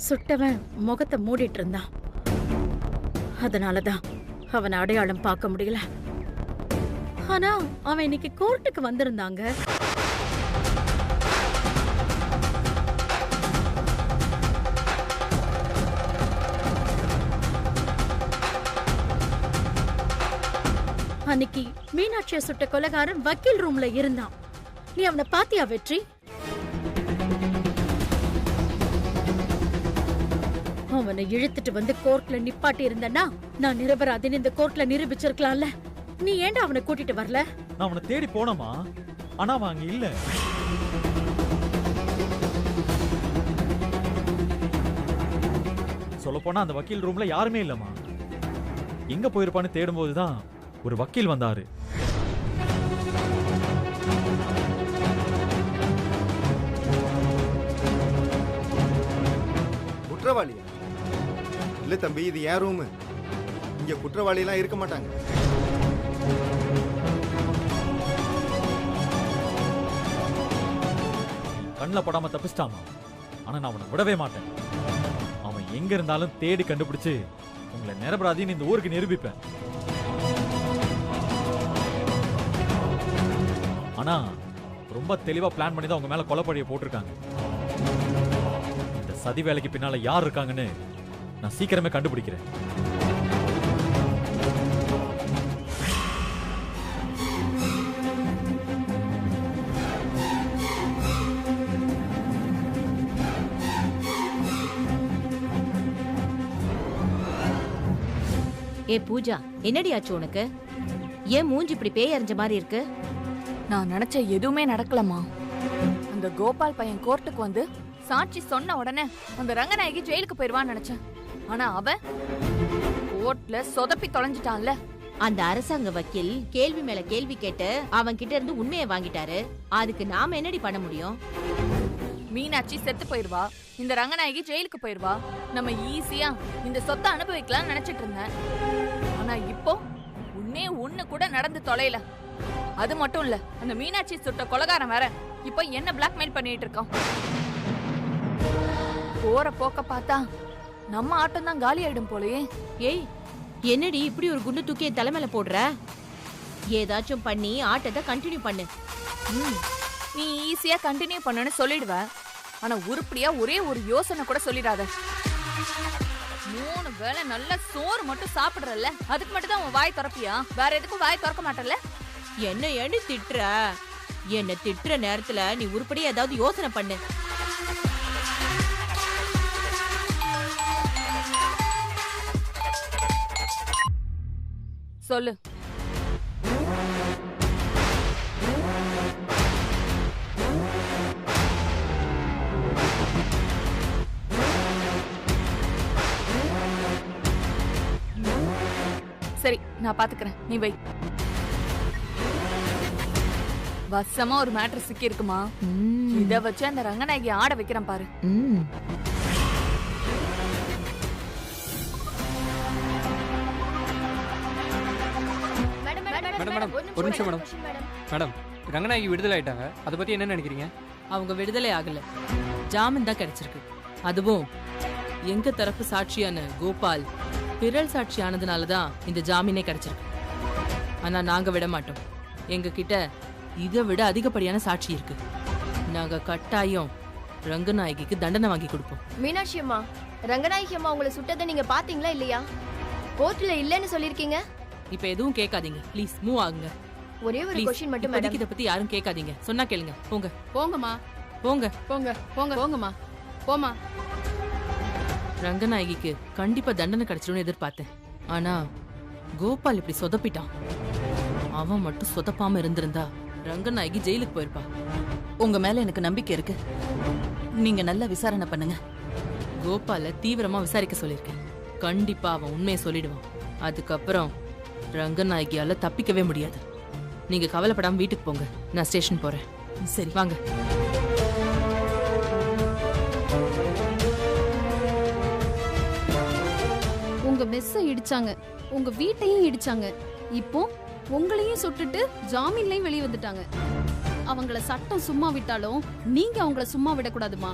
சுட்டவன் முகத்தை மூடிட்டு இருந்தான். அதனாலதான் அவன் அடையாளம் பார்க்க முடியல. ஆனா அவன் இன்னைக்கு கோர்ட்டுக்கு வந்திருந்தாங்க. அன்னைக்கு மீனாட்சியை சுட்ட கொலைகாரன் வக்கீல் ரூம்ல இருந்தான். நீ அவனை பாத்தியா வெற்றி? அவனை இழுத்துட்டு வந்து கோர்ட்ல நிப்பாட்டி இருந்தனா நான் நிரபராதின்னு இந்த கோர்ட்ல நிரூபிச்சிருக்கலாம்ல. நீ ஏன்டா அவனை கூட்டிட்டு வரல? நான் அவனை தேடி போனமா, ஆனா அவன் அங்க இல்ல. சொல்ல போனா அந்த வக்கீல் ரூம்ல யாருமே இல்லமா. எங்க போயிருப்பான்னு தேடும் போதுதான் ஒரு வக்கீல் வந்தாரு. குற்றவாளியா? இல்ல தம்பி, இது ஏன் ரூம். இங்க குற்றவாளி எல்லாம் இருக்க மாட்டாங்க. கண்ணில் படாம தப்பிச்சிட்டாமா. ஆனா நான் அவனை விடவே மாட்டேன். அவன் எங்க இருந்தாலும் தேடி கண்டுபிடிச்சு உங்களை நிரபராதின்னு இந்த ஊருக்கு நிரூபிப்பேன். ஆனா ரொம்ப தெளிவா பிளான் பண்ணி தான் உங்க மேல கொலைப்பழிய போட்டிருக்காங்க. இந்த சதி வேலைக்கு பின்னால யார் இருக்காங்கன்னு நான் சீக்கிரமே கண்டுபிடிக்கிறேன். ஏ பூஜா, என்னடி ஆச்சு உனக்கு? ஏன் மூஞ்சி இப்படி பேய் அறிஞ்ச மாதிரி இருக்கு? நான் நினைச்ச எதுவுமே நடக்கலமா. அந்த கோபால் பையன் கோர்ட்டுக்கு வந்து சாட்சி சொன்ன உடனே அந்த ரங்கநாயகி ஜெயிலுக்கு போயிருவான்னு நினைச்சேன். ஆனா அவன் கோர்ட்ல சொதப்பி தொலைஞ்சிட்டான்ல. அந்த அரசாங்க வக்கீல் கேள்வி மேல கேள்வி கேட்டு அவன் கிட்ட இருந்து உண்மையை வாங்கிட்டாரு. அதுக்கு நாம என்னடி பண்ண முடியும்? மீனாட்சி செத்து போயிருவா, இந்த ரங்கநாயகி ஜெயிலுக்கு போயிருவா. நம்ம ஈஸியா இந்த சொத்தை அனுபவிக்கலாம் நினைச்சிட்டு இருந்தேன். ஆனா இப்போ உன்னே ஒண்ணு கூட நடந்து தொலைல. அது மட்டும் இல்ல, அந்த மீனாட்சி சுட்ட கொலைகாரன் வேற இப்போ என்ன பிளாக்மெயில் பண்ணிட்டு இருக்கான். போற போக்க பார்த்தா நம்ம ஆட்டம் தான் காலி ஆயிடும் போலயே. ஏய், என்னடி இப்படி ஒரு குண்டு தூக்கி தலைமையில போடுற? ஏதாச்சும் பண்ணி ஆட்டத்தை கண்டினியூ பண்ணு. நீ ஈஸியா கண்டினியூ பண்ணுன்னு சொல்லிடுவ. ஆனா உருப்படியா ஒரே ஒரு யோசனை கூட சொல்லிடாத. 3 வேளை நல்ல சோறு மட்டும் சாப்பிடுறல்ல, அதுக்கு மட்டும் தான் உன் வாய் திறப்பியா? வேற எதுக்கும் வாய் திறக்க மாட்டல. என்ன ஏண்டி திட்டுற? என்ன திட்டுற நேரத்துல நீ உருப்படியா ஏதாவது யோசனை பண்ணு. சொல்லு. சரி, நான் பாத்துக்கிறேன், நீ வை. வசமா ஒரு மேட்டர் சிக்கி இருக்குமா? இத வச்சு அந்த ரங்கநாயகி ஆட வைக்கிறேன் பாரு. மேடம், ஒரு நிமிஷம் மேடம். மேடம், ரங்கநாயகி விடுதலை ஆயிட்டாங்க. அதை பத்தி என்ன நினைக்கிறீங்க? அவங்க விடுதலை ஆகல, ஜாமீன் தான் கிடைச்சிருக்கு. அதுவும் எங்க தரப்பு சாட்சியான கோபால் பிறல் சாட்சி ஆனதுனாலதான் இந்த ஜாமீனே கிடைச்சிருக்கு. ஆனா நாங்க விட மாட்டோம். எங்க கிட்ட இதை விட அதிகப்படியான சாட்சி இருக்கு. நாங்க கட்டாயம் ரங்கநாயகிக்கு தண்டனை வாங்கி கொடுப்போம். மீனாட்சி அம்மா, ரங்கநாயகி அம்மா உங்களை சுட்டதை நீங்க பாத்தீங்களா இல்லையா? கோர்ட்ல இல்லன்னு சொல்லிருக்கீங்க. இப்ப எதுவும் கேட்காதீங்க, ப்ளீஸ் மூவ் ஆகுங்க. ஒரே ஒரு क्वेश्चन மட்டும் மேடம். இத பத்தி யாரும் கேட்காதீங்க, சொன்னா கேளுங்க. போங்க போங்கம்மா, போங்க போங்க போங்க போங்கம்மா, போமா. ரங்கநாயகிக்கு கண்டிப்பா தண்டனை கிடைச்சிடும்னு எதிர்பார்த்தேன். ஆனா கோபால் இப்படி சொதப்பிட்டான். அவன் மட்டும் சொதப்பாம இருந்திருந்தா ரங்கநாயகி ஜெயிலுக்கு போயிருப்பா. உங்க மேல எனக்கு நம்பிக்கை இருக்கு. நீங்க நல்லா விசாரணை பண்ணுங்க. கோபால தீவிரமா விசாரிக்க சொல்லிருக்கேன். கண்டிப்பா அவன் உண்மையை சொல்லிடுவான். அதுக்கப்புறம் ரங்கநாயகியால தப்பிக்கவே முடியாது. நீங்க கவலைப்படாம வீட்டுக்கு போங்க, நான் ஸ்டேஷன் போறேன். சரி வாங்க. உங்க மெஸ்ஸ இடிச்சாங்க, உங்க வீட்டையும் இடிச்சாங்க. இப்போ உங்களையும் சுட்டுட்டு ஜாமீன்லயும் வெளியே வந்துட்டாங்க. அவங்கள சட்டம் சும்மா விட்டாலும் நீங்க அவங்கள சும்மா விடக்கூடாதுமா.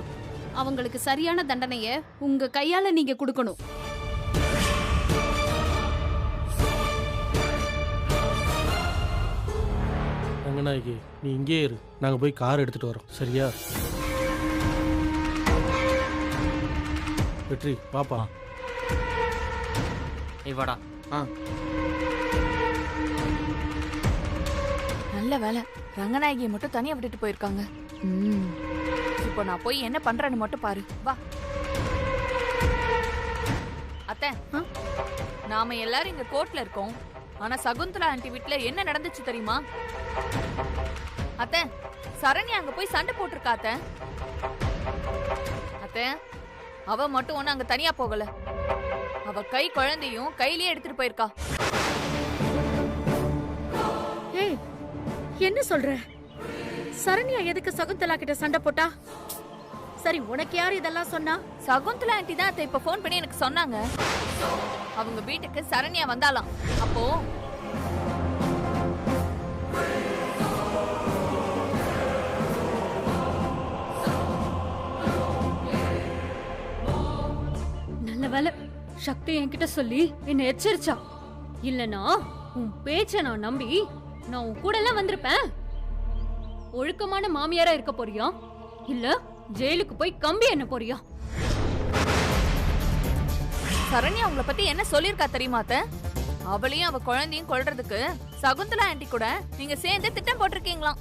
அவங்களுக்கு சரியான தண்டனைய உங்க கையால நீங்க கொடுக்கணும். ரங்கநாயகி, நீ இங்கே இரு, நாங்க போய் கார் எடுத்துட்டு வரோம். சரியா? வெற்றி பாப்பா. வாடா. நல்ல வேலை ரங்கநாயகியை மட்டும் தனியா விட்டுட்டு போயிருக்காங்க. இப்போ நான் போய் என்ன பண்றேன்னு மட்டும் பாரு. வா அத்தை, நாம எல்லாரும் இங்க கோர்ட்ல இருக்கோம். ஆனா சகுந்தலா ஆண்டி வீட்ல என்ன நடந்துச்சு தெரியுமா? அத்தை, சரண்யா அங்க போய் சண்டை போட்டிருக்கா அத்தை. அத்தை, அவ மட்டும் ஒண்ணு அங்க தனியா போகல. அவ கை குழந்தையும் கையிலேயே எடுத்துட்டு போயிருக்கா. ஏய், என்ன சொல்ற? சரண்யா எதுக்கு சகுந்தலா கிட்ட சண்டை போட்டா? சரி, உனக்கு யார் இதெல்லாம் சொன்னா? சகுந்தலா ஆண்டி தான் அத்தை இப்ப போன் பண்ணி எனக்கு சொன்னாங்க. அவங்க வீட்டுக்கு சரண்யா வந்தாலாம். அப்போ நல்ல வேலை சக்தி என்கிட்ட சொல்லி என்ன எச்சரிச்சா. இல்லனா உன் பேச்ச நான் நம்பி நான் உன் கூட எல்லாம் வந்திருப்பேன். ஒழுக்கமான மாமியாரா இருக்க போறியா இல்ல ஜெயிலுக்கு போய் கம்பி என்ன போறியா? சரண்யா உங்களை பத்தி என்ன சொல்லிருக்கா தெரியுமா அத்தை? அவளையும் அவ குழந்தையும் கொல்றதுக்கு சகுந்தலா ஆண்டி கூட நீங்க சேர்ந்து திட்டம் போட்டிருக்கீங்களாம்.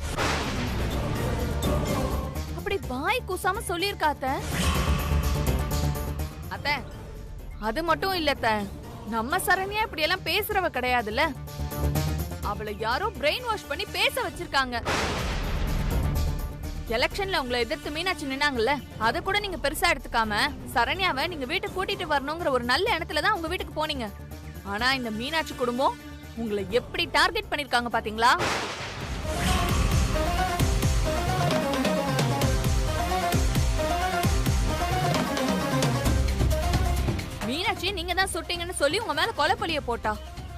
அப்படி வாய் கூசாம சொல்லிருக்கா அத்தை. அத்தை, அது மட்டும் இல்ல அத்தை, நம்ம சரண்யா இப்படி எல்லாம் பேசுறவ கிடையாதுல்ல. அவளை யாரோ பிரெயின் வாஷ் பண்ணி பேச வச்சிருக்காங்க. எலெக்ஷன்ல உங்களை எதிர்த்து மீனாட்சி நின்னாங்கல்ல, அத கூட நீங்க பெருசா எடுத்துக்காம சரண்யாவை நீங்க வீட்டுக்கு கூட்டிட்டு வரணுங்கிற ஒரு நல்ல எண்ணத்துல தான் உங்க வீட்டுக்கு போனீங்க. ஆனா இந்த மீனாட்சி குடும்பம் உங்களை எப்படி டார்கெட் பண்ணிருக்காங்க பாத்தீங்களா? மீனாட்சி நீங்க தான் சுட்டீங்கன்னு சொல்லி உங்க மேல கொலைப்பழிய போட்டா.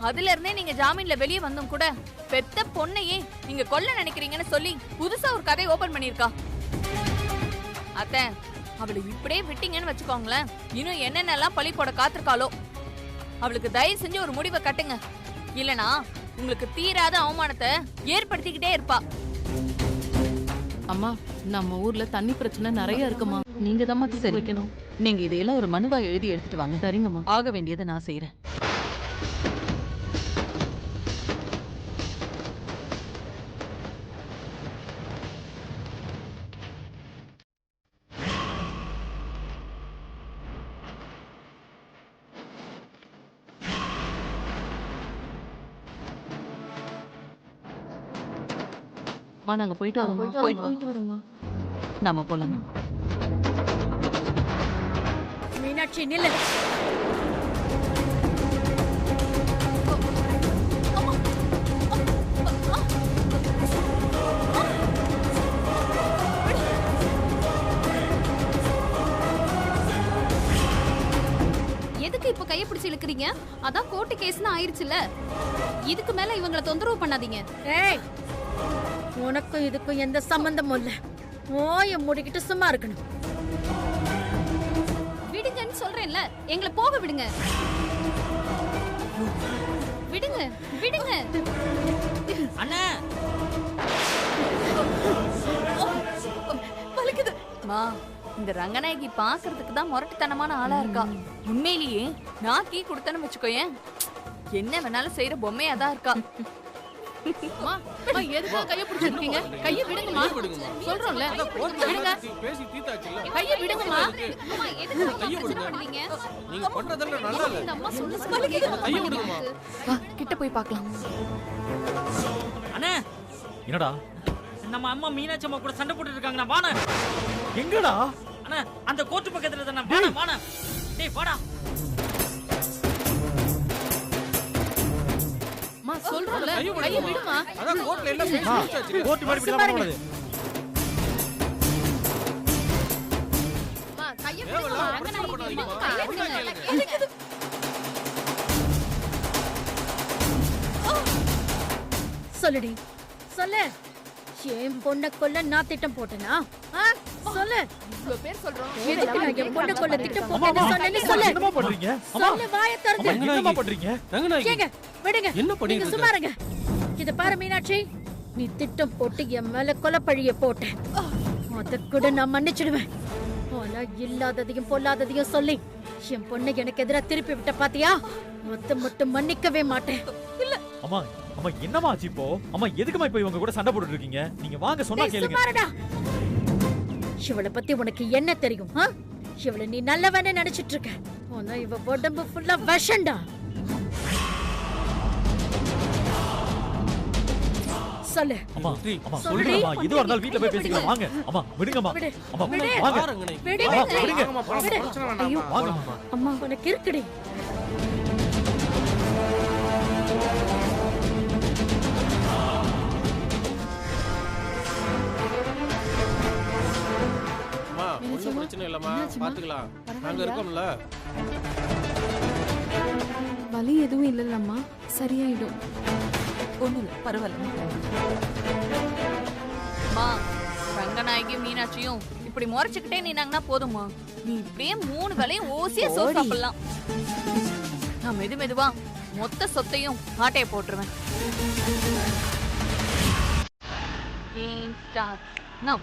அதுல இருந்தே நீங்க ஜாமீன்ல வெளியே வந்தும் கூட பெத்த பொண்ணையே நீங்க கொல்ல நினைக்கிறீங்கன்னு சொல்லி புதுசா ஒரு கதை ஓபன் பண்ணிருக்கா. அத்தை, அவளை இப்படியே விட்டீங்கன்னு வச்சுக்கோங்களேன், இன்னும் என்னென்னலாம் பழி போட காத்திருக்காளோ. அவளுக்கு தயவு செஞ்சு ஒரு முடிவை கட்டுங்க. இல்லனா உங்களுக்கு தீராத அவமானத்தை ஏற்படுத்திக்கிட்டே இருப்பா. அம்மா, நம்ம ஊர்ல தண்ணி பிரச்சனை நிறைய இருக்குமா, நீங்க தான் சரி வைக்கணும். நீங்க இதையெல்லாம் ஒரு மனுவா எழுதி எடுத்துட்டு வாங்க. சரிங்கம்மா. ஆக வேண்டியதை நான் செய்யறேன். நாங்க போயிட்டு வரோம். நாம போலாம். மீனாட்சி நில்லு. எதுக்கு இப்ப கைய பிடிச்சு இழுக்கிறீங்க? அதான் கோர்ட்டு கேஸ்னு ஆயிருச்சுல. இதுக்கு மேல இவங்களை தொந்தரவு பண்ணாதீங்க. ஏய், உனக்கும் இதுக்கும் எந்த சம்பந்தமும் இல்ல. ஓய மூடிக்கிட்டு சும்மா இருக்கணும். விடுங்கன்னு சொல்றேன்ல, எங்களை போக விடுங்க. விடுங்க, விடுங்க. அண்ணா, வலிக்குது. மா, இந்த ரங்கநாயகி பாக்குறதுக்கு தான் முரட்டுத்தனமான ஆளா இருக்கா. உண்மையிலேயே நான் கீ கொடுத்தேன்னு வச்சுக்கோயேன், என்ன வேணாலும் செய்யற பொம்மையா தான் இருக்கா. எதுக்கு கைய பிடிச்சிருக்கீங்க? கைய விடுங்கம்மா. சொல்றோம்ல, விடுங்க. கைய விடுங்கம்மா. நீங்க பண்றதெல்லாம் நல்லா இல்ல. கைய விடுங்கம்மா. வா, கிட்ட போய் பார்க்கலாம். அண்ணா, என்னடா? நம்ம அம்மா மீனாட்சி அம்மா கூட சண்டை போட்டுட்டு இருக்காங்க. நான் வாண. எங்கடா? அண்ணா, அந்த கோர்ட் பக்கத்துல தான. வாண, வாண. டேய் வாடா. சொல்றோம்ல, கைய விடுமா. அதான் கோர்ட்ல எல்லாம் முடிச்சாச்சு. கோர்ட் மாதிரி இப்படி தான் போறது. கைய விடுங்க. கைய விடுங்க. சொல்லுடி, சொல்லு. என் பொண்ணை கொல்ல நான் திட்டம் போட்டேனா? சொல்லு. இவ்ளோ பேர் சொல்றோம். எதுக்கு நான் என் பொண்ணை கொல்ல திட்டம் போட்டேன்னு சொன்னேன்னு சொல்லு. என்னமா பண்றீங்க? சொல்லு, வாயை திறந்து. என்னமா பண்றீங்க? ரங்கநாயகி ஏங்க, விடுங்க. என்ன பண்ணிட்டு நீங்க இருக்க? சும்மா இருங்க. இத பாரு மீனாட்சி, நீ திட்டம் போட்டு என் மேல கொலைப்பழிய போட்ட. அத கூட நான் மன்னிச்சிடுவேன். ஆனா இல்லாததையும் பொல்லாததையும் சொல்லி என் பொண்ணை எனக்கு எதிராக திருப்பி விட்ட பாத்தியா? மொத்த மட்டும் மன்னிக்கவே மாட்டேன். அம்மா அம்மா என்னமா ஆச்சு இப்போ? அம்மா எதுக்குமா இப்போ இவங்க கூட சண்டை போட்டுட்டு இருக்கீங்க? நீங்க வாங்க சொன்னா டேய், கேளுங்க. சும்மா இருடா. இவளை பத்தி உனக்கு என்ன தெரியும்? இவளை நீ நல்லவன்னு நினைச்சிட்டு இருக்க. ஆனா இவ உடம்பு ஃபுல்லா விஷம்டா. சொல்லு. அம்மா அம்மா சொல்லுடி. சொல்லுங்கம்மா, இதுவா இருந்தாலும் வீட்ல போய் பேசிக்கலாம். வாங்க அம்மா, விடுங்கம்மா. விடு. அம்மா விடு. வாங்க. விடு, அம்மா, விடு. விடுங்க. விடு. ஐயோ, வாங்க. அம்மா உனக்கு இருக்குடி. அம்மா ஒன்றும் பிரச்சனை இல்லைம்மா, பார்த்துக்கலாம். நாங்கள் இருக்கோம்ல. வலி எதுவும் இல்லைல்லம்மா, சரியாயிடும். ஒன்றும் இல்லை, பரவாயில்ல. அம்மா, ரங்கநாயகி மீனாட்சியும் இப்படி முறைச்சுக்கிட்டே நீனாங்கன்னா போதுமா? நீ இப்படியே 3 வேளையும் ஓசியா சோறு சாப்பிடலாம். நான் மெதுவா மொத்த சொத்தையும் ஆட்டைய போட்டுருவேன். Now.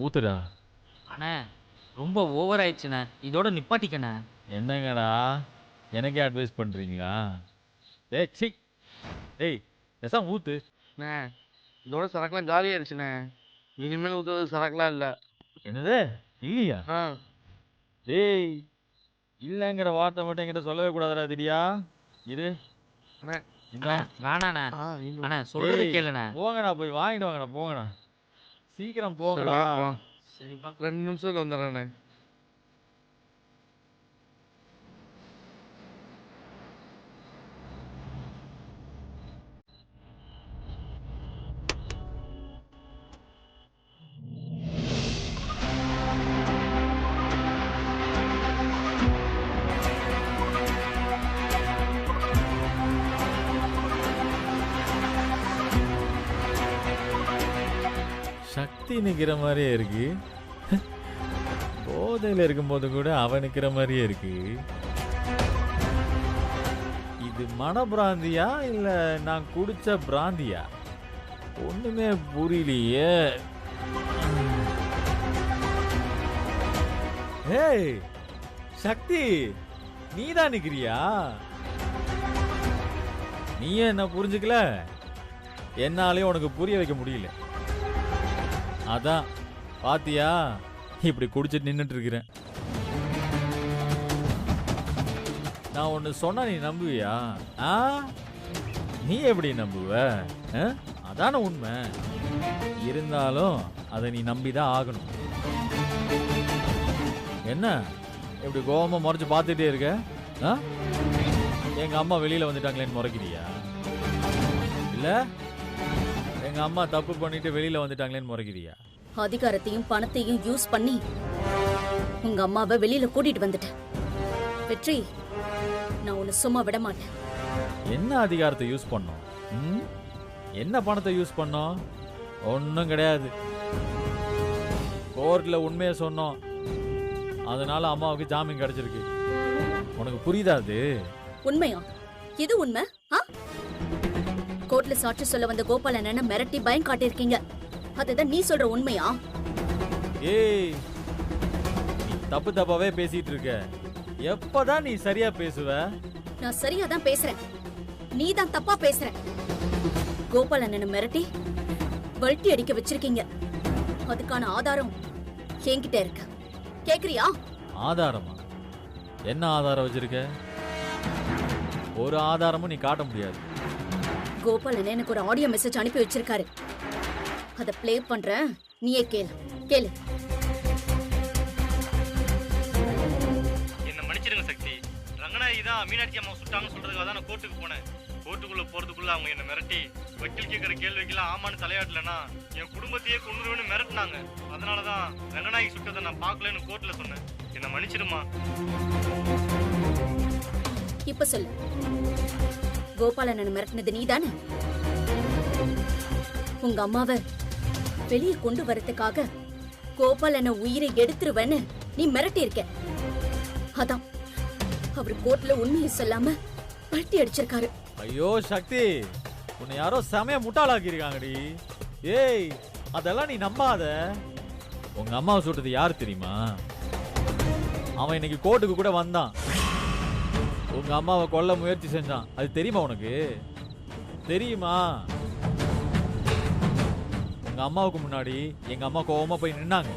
ஊத்துடா. அண்ணே ரொம்ப ஓவர் ஆயிடுச்சுண்ணே, இதோட நிப்பாட்டிக்கண்ணே. என்னங்கடா எனக்கே அட்வைஸ் பண்றீங்களா? டேய் சி டேய் பேசாம ஊத்து. அண்ணே இதோட சரக்குலாம் ஜாலியாக இருந்துச்சுண்ணே, இனிமேல் ஊற்றுறது சரக்குலாம் இல்லை. என்னது இல்லையா? ஆ டேய் இல்லைங்கிற வார்த்தை மட்டும் என்கிட்ட சொல்லவே கூடாதுடா திடியா. இரு அண்ணே வேணாண்ணே. அண்ணே சொல்றது டேய், கேளுண்ணே. போங்கடா போய் வாங்கிட்டு வாங்கடா போங்கடா. சீக்கிரம் போங்கடா. சரி 2 நிமிஷத்துல வந்துடுறேண்ணே. சக்தி நிக்கிற மாதிரியே இருக்கு. போதையில இருக்கும்போது கூட அவன் நிக்கிற மாதிரியே இருக்கு. இது மனப்பிராந்தியா இல்ல நான் குடிச்ச பிராந்தியா? ஒண்ணுமே புரியலையே. ஏய் சக்தி, நீதான் நிக்கிறியா? நீயே என்ன புரிஞ்சுக்கல, என்னாலே உனக்கு புரிய வைக்க முடியல. அதான் பாத்தியா இப்படி குடிச்சிட்டு நின்னுட்டு இருக்கிறேன். நான் ஒன்னு சொன்னா நீ நம்புவியா? நீ எப்படி நம்புவ? அதான உண்மை. இருந்தாலும் அதை நீ நம்பிதான் ஆகணும். என்ன இப்படி கோவமா முறைச்சு பார்த்துட்டே இருக்க? எங்க அம்மா வெளியில வந்துட்டாங்களேன்னு முறைக்கிறியா? இல்ல எங்க அம்மா தப்பு பண்ணிட்டு வெளியில வந்துட்டாங்களேன்னு முறைக்கிறியா? அதிகாரத்தையும் பணத்தையும் யூஸ் பண்ணி உங்க அம்மாவை வெளியில கூட்டிட்டு வந்துட்டேன். வெற்றி, நான் உன்னை சும்மா விட மாட்டேன். என்ன அதிகாரத்தை யூஸ் பண்ணோம்? என்ன பணத்தை யூஸ் பண்ணோம்? ஒன்றும் கிடையாது. கோர்ட்ல உண்மையை சொன்னோம், அதனால அம்மாவுக்கு ஜாமீன் கிடைச்சிருக்கு. உனக்கு புரியுதா? அது உண்மையா? இது உண்மை? கோர்ட்ல சாட்சி சொல்ல வந்த கோபால் அண்ணனை மிரட்டி பயம் காட்டியிருக்கீங்க. அதுதான் நீ சொல்ற உண்மையா? ஏய், நீ தப்பு தப்பாவே பேசிட்டு இருக்க. எப்பதான் நீ சரியா பேசுவ? நான் சரியா தான் பேசுறேன், நீ தான் தப்பா பேசுற. கோபால் அண்ணனை மிரட்டி வல்ட்டி அடிக்க வச்சிருக்கீங்க. அதுக்கான ஆதாரம் என்கிட்ட இருக்கு. கேக்குறியா? ஆதாரமா? என்ன ஆதாரம் வச்சிருக்க? ஒரு ஆதாரமும் நீ காட்ட முடியாது. கோபால் அண்ணன் எனக்கு ஒரு ஆடியோ மெசேஜ் அனுப்பி வச்சிருக்காரு. அத ப்ளே பண்றேன், நீயே கேளு. கேளு. என்ன மன்னிச்சிடுங்க சக்தி. ரங்கநாயகி தான் மீனாட்சி அம்மா சுட்டாங்கன்னு சொல்றதுக்காக தான் நான் கோர்ட்டுக்கு போனேன். கோர்ட்டுக்குள்ள போறதுக்குள்ள அவங்க என்ன மிரட்டி வக்கீல் கேட்கிற கேள்விக்கெல்லாம் ஆமான்னு தலையாட்டலன்னா என் குடும்பத்தையே கொண்டுருவேன்னு மிரட்டினாங்க. அதனாலதான் ரங்கநாயகி சுட்டதை நான் பார்க்கலன்னு கோர்ட்ல சொன்னேன். என்ன மன்னிச்சிடுமா. இப்ப சொல்லு, கோபாலனை மிரட்டினது நீதானே? உங்க அம்மாவை வெளியே கொண்டு வரதுக்காக கோபாலனை உயிரை எடுத்துருவேன்னு நீ மிரட்டி இருக்க. அதான் அவர் கோர்ட்ல உண்மையை சொல்லாம பல்ட்டி அடிச்சிருக்காரு. ஐயோ சக்தி, உன்னை யாரோ செமையா முட்டாளாக்கி இருக்காங்கடி. ஏய், அதெல்லாம் நீ நம்பாத. உங்க அம்மாவை சுட்டது யாரு தெரியுமா? அவன் இன்னைக்கு கோர்ட்டுக்கு கூட வந்தான். உங்க அம்மாவை கொல்ல முயற்சி செஞ்சான். அது தெரியுமா உனக்கு? தெரியுமா? உங்க அம்மாவுக்கு முன்னாடி எங்க அம்மா கோவமா போய் நின்னாங்க.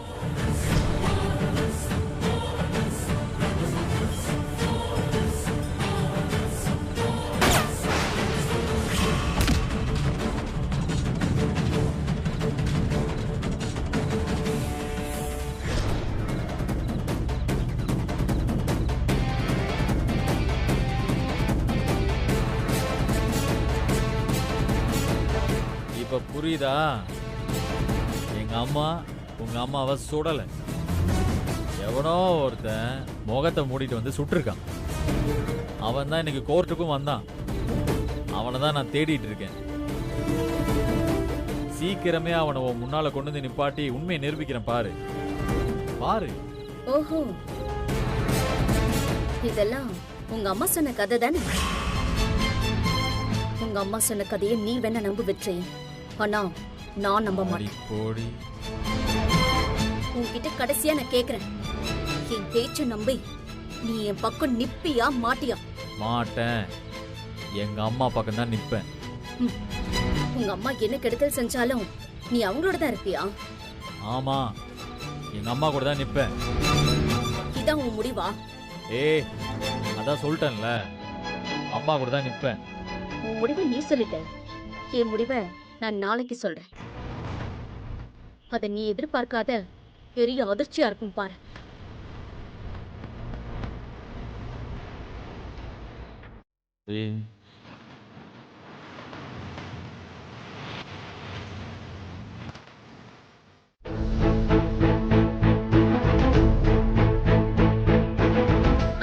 இப்ப புரியுதா? எங்க அம்மா உங்க அம்மாவை சுடல. எவனோ ஒருத்தன் முகத்தை மூடிட்டு வந்து சுட்டிருக்கான். அவன் தான் இன்னைக்கு கோர்ட்டுக்கும் வந்தான். அவனை தான் நான் தேடிட்டு இருக்கேன். சீக்கிரமே அவனை உன் முன்னால கொண்டு வந்து நிப்பாட்டி உண்மையை நிரூபிக்கிறேன். பாரு பாரு. ஓஹோ, இதெல்லாம் உங்க அம்மா சொன்ன கதை தானே? உங்க அம்மா சொன்ன கதையை நீ வேணா நம்ப வெற்றி. ஆனா நான் நம்ப மாட்டேன். உன்கிட்ட கடைசியா நான் கேக்குறேன், என் பேச்ச நம்பி நீ என் பக்கம் நிப்பியா மாட்டியா? மாட்டேன். எங்க அம்மா பக்கம் தான் நிப்பேன். உங்க அம்மா என்ன கெடுதல் செஞ்சாலும் நீ அவங்களோட தான் இருப்பியா? ஆமா, எங்க அம்மா கூட தான் நிப்பேன். இதான் உன் முடிவா? ஏய், அதான் சொல்லிட்டேன்ல, அம்மா கூட தான் நிப்பேன். உன் முடிவை நீ சொல்லிட்ட. என் முடிவை நான் நாளைக்கு சொல்றேன். அத நீ எதிர்பார்க்காத பெரிய அதிர்ச்சியா இருக்கும் பாரு.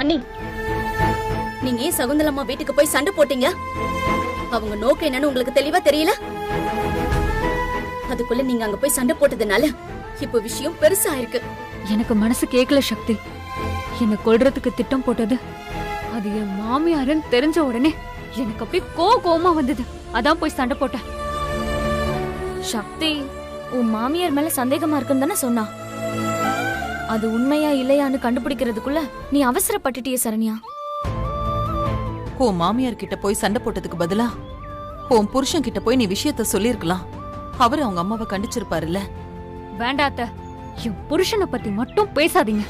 அண்ணி, நீங்க ஏன் சகுந்தலம்மா வீட்டுக்கு போய் சண்டை போட்டீங்க? அவங்க நோக்கம் என்னன்னு உங்களுக்கு தெளிவா தெரியல? அதுக்குள்ள நீங்க அங்க போய் சண்டை போட்டதுனால இப்ப விஷயம் பெருசா இருக்கு. எனக்கு மனசு கேட்கல சக்தி. என்ன கொல்றதுக்கு திட்டம் போட்டது அது என் மாமியாருன்னு தெரிஞ்ச உடனே எனக்கு அப்படியே கோவமா வந்தது. அதான் போய் சண்டை போட்டேன். சக்தி, உன் மாமியார் மேல சந்தேகமா இருக்குன்னு தானே சொன்னா? அது உண்மையா இல்லையான்னு கண்டுபிடிக்கிறதுக்குள்ள நீ அவசரப்பட்டுட்டிய சரண்யா. உன் மாமியார் கிட்ட போய் சண்டை போட்டதுக்கு பதிலா உன் புருஷன் கிட்ட போய் நீ விஷயத்த சொல்லிருக்கலாம். அவரு அவங்க அம்மாவை கண்டிச்சிருப்பாருல்ல. வேண்டாத்த, என் புருஷனை பத்தி மட்டும் பேசாதீங்க.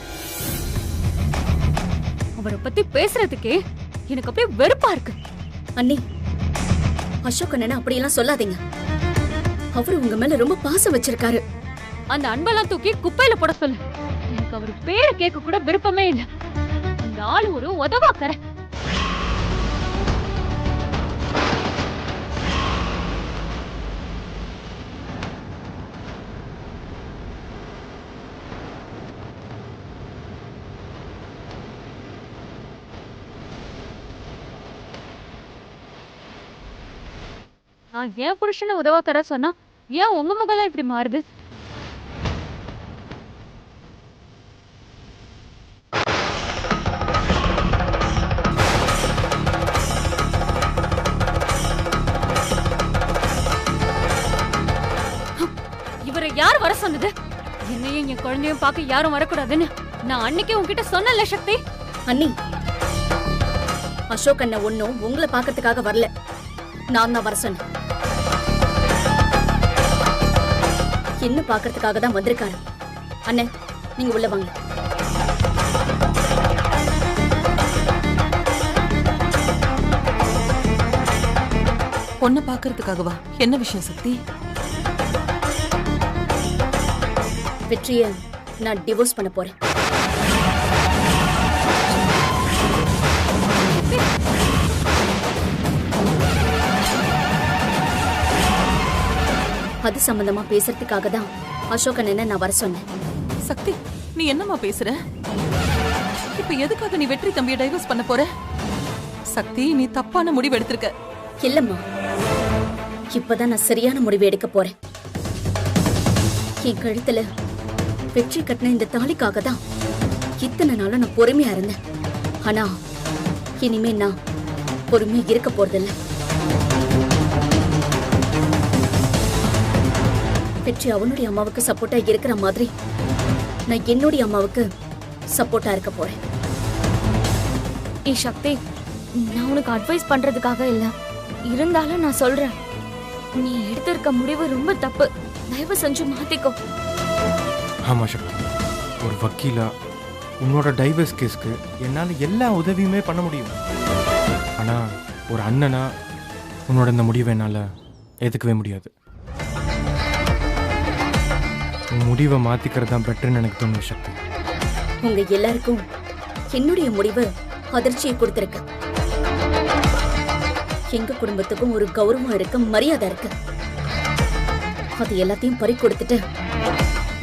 அவரை பத்தி பேசுறதுக்கே எனக்கு அப்படியே வெறுப்பா இருக்கு. அண்ணி, அசோக் அண்ணனை அப்படியெல்லாம் சொல்லாதீங்க. அவரு உங்க மேல ரொம்ப பாசம் வச்சிருக்காரு. அந்த அன்பெல்லாம் தூக்கி குப்பையில போட சொல்லு. எனக்கு அவர் பேரை கேட்க கூட விருப்பமே இல்லை. அந்த ஆள் ஒரு உதவாக்கற. நான் ஏன் புருஷனை உதவாக்கற சொன்னா ஏன் உங்க முகம் இப்படி மாறுது? இவரை யார் வர சொன்னது? என்னையும் என் குழந்தையும் பார்க்க யாரும் வரக்கூடாதுன்னு நான் அன்னைக்கே உங்ககிட்ட சொன்னல சக்தி. அண்ணி, அசோக் அண்ணன் ஒன்னும் உங்களை பாக்கிறதுக்காக வரல. நான் தான் வர சொன்னேன். என்ன பாக்கிறதுக்காக தான் வந்திருக்காரு. அண்ணன், நீங்க உள்ள வாங்க. பொண்ணை பாக்குறதுக்காகவா? என்ன விஷயம் சக்தி? வெற்றிய நான் டிவோர்ஸ் பண்ண போறேன். அது சம்பந்தமா பேசுறதுக்காக தான் அசோகன் என்ன நான் வர சொன்னேன். சக்தி, நீ என்னம்மா பேசுற? இப்ப எதுக்காக நீ வெற்றி தம்பியை டைவர்ஸ் பண்ண போற? சக்தி, நீ தப்பான முடிவு எடுத்திருக்க. இல்லம்மா, இப்பதான் நான் சரியான முடிவு எடுக்க போறேன். என் கழுத்துல வெற்றி கட்டின இந்த தாலிக்காக தான் இத்தனை நாளும் நான் பொறுமையா இருந்தேன். ஆனா இனிமே நான் பொறுமையா இருக்க போறதில்ல. வெற்றி அவனுடைய அம்மாவுக்கு சப்போர்ட்டா இருக்கிற மாதிரி நான் என்னுடைய அம்மாவுக்கு சப்போர்ட்டா இருக்க போறேன். ஏ சக்தி, நான் உனக்கு அட்வைஸ் பண்றதுக்காக இல்ல, இருந்தாலும் நான் சொல்றேன், நீ எடுத்திருக்க முடிவு ரொம்ப தப்பு. தயவு செஞ்சு மாத்திக்கோ. ஆமா சக்தி, ஒரு வக்கீலா உன்னோட டைவர்ஸ் கேஸ்க்கு என்னால் எல்லா உதவியுமே பண்ண முடியும். ஆனால் ஒரு அண்ணனா உன்னோட இந்த முடிவை என்னால் ஏற்றுக்கவே முடியாது. உன் முடிவை மாற்றிக்கிறது தான் பெட்டர்னு எனக்கு தோணுது சக்தி. உங்க எல்லாருக்கும் என்னுடைய முடிவு அதிர்ச்சியை கொடுத்திருக்கு. எங்க குடும்பத்துக்கும் ஒரு கௌரவம் இருக்கு, மரியாதை இருக்கு. அது எல்லாத்தையும் பறி கொடுத்துட்டு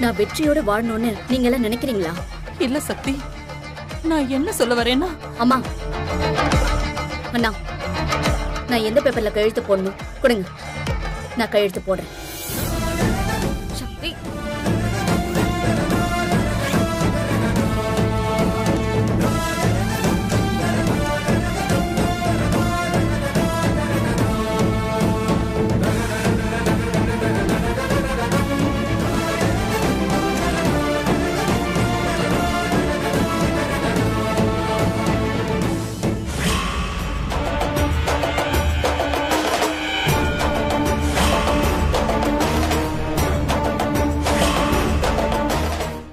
நான் வெற்றியோட வாழணும்னு நீங்க எல்லாம் நினைக்கிறீங்களா? இல்ல சக்தி, நான் என்ன சொல்ல வரேன்னா, அம்மா அண்ணா, நான் எந்த பேப்பர்ல கையெழுத்து போடணும் கொடுங்க, நான் கையெழுத்து போடுறேன்.